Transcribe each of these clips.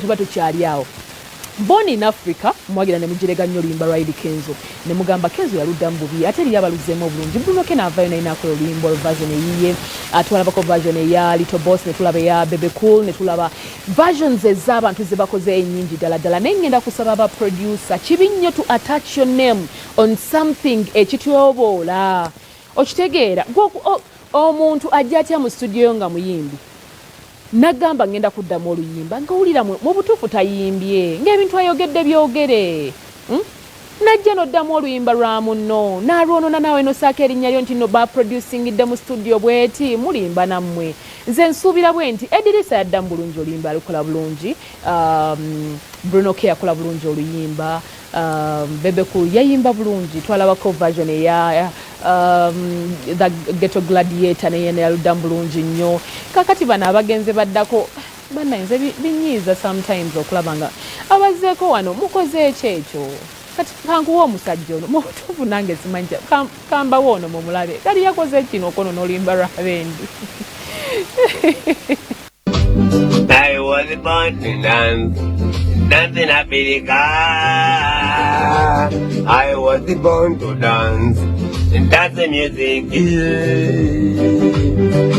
tuba tukyali awo. Born in Africa, mwagira ne mujirega nnyo oluyimba lwa Eddy Kenzo. Ne mugamba Kenzo yaluddamu bubi ate yali abaluzzeemu obulungi. Bruno ke n'avaayo naye n'akola oluyimba version eyiye. Twalabako version eya Little Boss, ne tulaba eya Bebe Cool, ne tulaba versions ez'abantu ze bakoze ennyingi ddala ddala. Naye ngenda kusaba aba producer kibi nnyo to attach your name on something ekitwoboola. Okitegeera omuntu ajja atya mu studio nga muyimbi. Nagamba ngenda kuddamu oluyimba ngawulira mu butuufu tayimbye ng'ebintu ayogedde byogere. Najja noddamu oluyimba lwa munno n'alwonona naawe nosaako erinnya lyo nti no ba producingidde mu studio bweti mulimba nammwe. Nze nsuubira bwe nti Eddirisa yaddamu bulungi oluyimba alukola bulungi. Bruno K yakola bulungi oluyimba. Bebe Cool yayimba bulungi. Twalabako version eya the Ghetto Gladiator naye yaluddamu bulungi nnyo. Kakati bano abagenze baddako bannayinza binyiiza sometimes okulaba nga abazzeeko wano mukoze ekyo. Kati kankuwa omusajja ono mu butuufu nange simanyi kambawo ono mumulabe kali yakoze kino kono n'oluyimba lwa bendi. I was born to dance, dancing Africa. I was born to dance, and that's the music.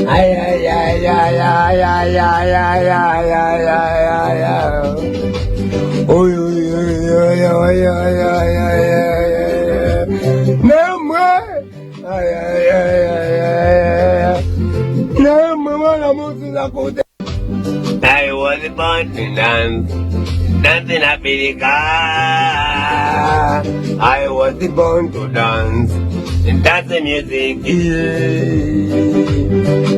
Ay ay ay ay ay ay ay ay ay ay ay ay. Oy oy oy oy oy oy oy oy. No more. Ay ay ay ay ay. No more la música cool. I was born to dance, dancing Africa. I was born to dance, and that's the music.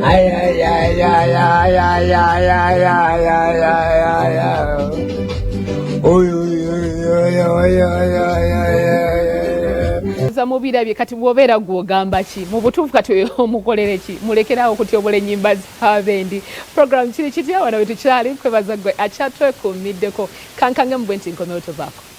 Ay ay ay ay ay ay ay ay ay ay ay ay. Oy oy oy oy oy oy oy. Mubirabye kati bw'obeera gw'ogamba ki mu butuufu kati omukolere ki mulekerawo okutyobola ennyimba z'abendi. Program kiri kitya wano we tukyali kwebaza gwe akyatwekuumiddeko kankange mu bwe nti nkomewo tovaako.